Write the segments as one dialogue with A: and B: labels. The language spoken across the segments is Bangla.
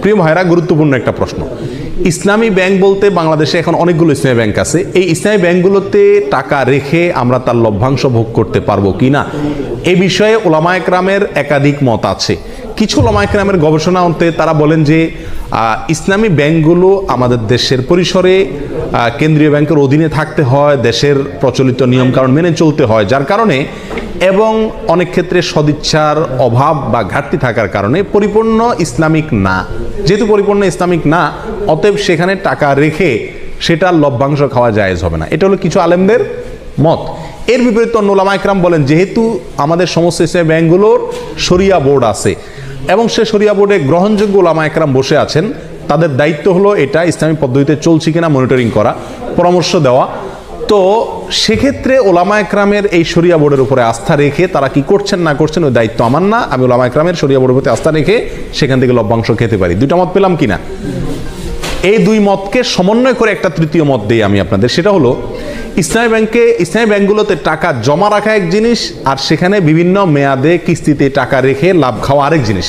A: প্রিয় ভাইরা, গুরুত্বপূর্ণ একটা প্রশ্ন। ইসলামী ব্যাংক বলতে বাংলাদেশে এখন অনেকগুলো ইসলামী ব্যাংক আছে। এই ইসলামী ব্যাংকগুলোতে টাকা রেখে আমরা তার লভ্যাংশ ভোগ করতে পারবো কি না, এই বিষয়ে ওলামায়ে কেরামের একাধিক মত আছে। কিছু ওলামায়ে কেরামের গবেষণা অন্তে তারা বলেন যে ইসলামী ব্যাংকগুলো আমাদের দেশের পরিসরে কেন্দ্রীয় ব্যাংকের অধীনে থাকতে হয়, দেশের প্রচলিত নিয়মকানুন মেনে চলতে হয়, যার কারণে এবং অনেক ক্ষেত্রে সদিচ্ছার অভাব বা ঘাটতি থাকার কারণে পরিপূর্ণ ইসলামিক না। যেহেতু পরিপূর্ণ ইসলামিক না, অতএব সেখানে টাকা রেখে সেটার লভ্যাংশ খাওয়া জায়েজ হবে না। এটা হলো কিছু আলেমদের মত। এর বিপরীতে অন্য ওলামায়ে কেরাম বলেন, যেহেতু আমাদের সমস্ত ইসলামী ব্যাংকগুলোর শরিয়া বোর্ড আছে এবং সে শরিয়া বোর্ডে গ্রহণযোগ্য ওলামায়ে কেরাম বসে আছেন, তাদের দায়িত্ব হলো এটা ইসলামী পদ্ধতিতে চলছে কিনা মনিটরিং করা, পরামর্শ দেওয়া। তো সেক্ষেত্রে ওলামায়ে কেরামের এই শরিয়া বোর্ডের উপরে আস্থা রেখে তারা কি করছেন না করছেন ওই দায়িত্ব আমার না। আমি ওলামায়ে কেরামের শরিয়া বোর্ডের প্রতি আস্থা রেখে সেখান থেকে লভ্যাংশ খেতে পারি। দুইটা মত পেলাম কিনা? এই দুই মতকে সমন্বয় করে একটা তৃতীয় মত দিই আমি আপনাদের। সেটা হলো ইসলামী ব্যাংকগুলোতে টাকা জমা রাখা এক জিনিস, আর সেখানে বিভিন্ন মেয়াদে কিস্তিতে টাকা রেখে লাভ খাওয়া আরেক জিনিস।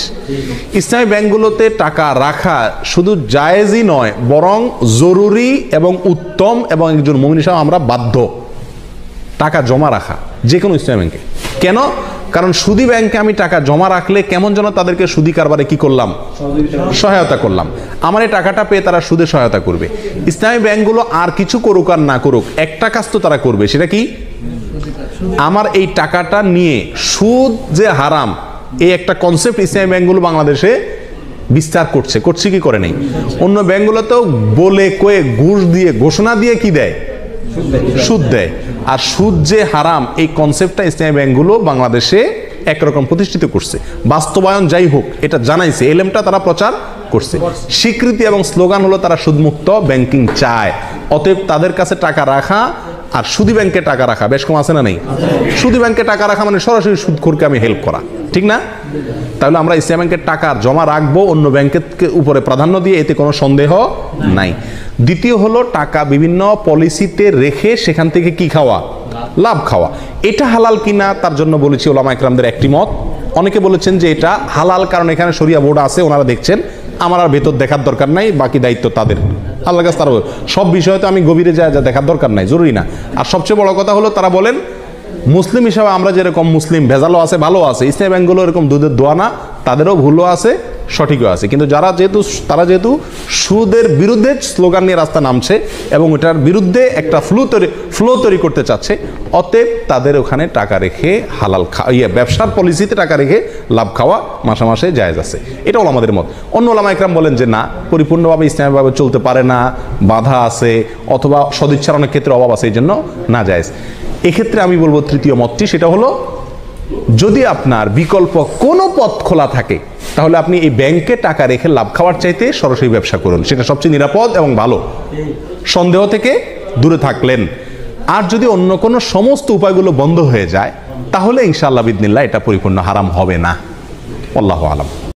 A: ইসলামী ব্যাংকগুলোতে টাকা রাখা শুধু জায়েজই নয়, বরং জরুরি এবং উত্তম, এবং একজন মুমিন হিসেবে আমরা বাধ্য টাকা জমা রাখা যে কোনো ইসলামী ব্যাংকে। কেন? কারণ সুদী ব্যাংকে আমি টাকা জমা রাখলে কেমন যেন তাদেরকে সুদী কারবারে কি করলাম, সহায়তা করলাম। আমার এই টাকাটা পেয়ে তারা সুদে সহায়তা করবে। ইসলামী ব্যাংকগুলো আর কিছু করুক আর না করুক, একটা কাজ তো তারা করবে, সেটা কি? আমার এই টাকাটা নিয়ে সুদ যে হারাম, এই একটা কনসেপ্ট ইসলামী ব্যাংকগুলো বাংলাদেশে বিস্তার করছে কি করে নেই? অন্য ব্যাংকগুলোতেও বলে কয়ে ঘুষ দিয়ে ঘোষণা দিয়ে কি দেয়, সুদ দেয়। আর সুদ যে হারাম, এই কনসেপ্টটা ইসলামী ব্যাংকগুলো বাংলাদেশে একরকম প্রতিষ্ঠিত করছে। বাস্তবায়ন যাই হোক, এটা জানাইছে, এলেমটা তারা প্রচার করছে। স্বীকৃতি এবং স্লোগান হলো তারা সুদমুক্ত ব্যাংকিং চায়। অতএব তাদের কাছে টাকা রাখা আর সুদী ব্যাংকে টাকা রাখা বেশ কম আছে না নেই? সুদী ব্যাংকে টাকা রাখা মানে সরাসরি সুদখোরকে আমি হেল্প করা, ঠিক না? তাহলে আমরা ইসলামী ব্যাংকের টাকা জমা রাখবো অন্য ব্যাংকের উপরে প্রাধান্য দিয়ে, এতে কোনো সন্দেহ নাই। দ্বিতীয় হলো টাকা বিভিন্ন পলিসিতে রেখে সেখান থেকে কি খাওয়া, লাভ খাওয়া। এটা হালাল কিনা তার জন্য বলেছি ওলামায়ে কেরামদের একটি মত। অনেকে বলেছেন যে এটা হালাল, কারণ এখানে শরিয়া বোর্ড আছে, ওনারা দেখছেন, আমার আর ভেতর দেখার দরকার নাই, বাকি দায়িত্ব তাদের, আল্লাহর কাছে তারা সব বিষয়ে তো আমি গভীরে যা দেখার দরকার নাই, জরুরি না। আর সবচেয়ে বড় কথা হলো তারা বলেন মুসলিম হিসাবে আমরা যেরকম মুসলিম, ভেজালও আছে ভালো আছে, ইসলামী ব্যাংকগুলো এরকম দুধের দোয়া না, তাদেরও ভুলও আছে সঠিকও আছে। কিন্তু তারা যেহেতু সুদের বিরুদ্ধে স্লোগান নিয়ে রাস্তা নামছে এবং এটার বিরুদ্ধে একটা ফ্লো তৈরি করতে চাচ্ছে, অতএব তাদের ওখানে টাকা রেখে হালাল ব্যবসার পলিসিতে টাকা রেখে লাভ খাওয়া মাসে মাসে জায়েজ আছে। এটা ওলামাদের মত। অন্য ওলামায়ে কেরাম বলেন যে না, পরিপূর্ণভাবে ইসলামীভাবে চলতে পারে না, বাধা আছে, অথবা সদিচ্ছার অনেক ক্ষেত্রে অভাব আছে, এই জন্য না জায়েজ। এক্ষেত্রে আমি বলবো তৃতীয় মতটি, সেটা হলো যদি আপনার বিকল্প কোনো পথ খোলা থাকে, তাহলে আপনি এই ব্যাংকে টাকা রেখে লাভ খাওয়ার চাইতে সরাসরি ব্যবসা করুন, সেটা সবচেয়ে নিরাপদ এবং ভালো, সন্দেহ থেকে দূরে থাকলেন। আর যদি অন্য কোনো সমস্ত উপায়গুলো বন্ধ হয়ে যায়, তাহলে ইনশাআল্লাহ বিদিনিল্লাহ এটা পরিপূর্ণ হারাম হবে না। আল্লাহু আলাম।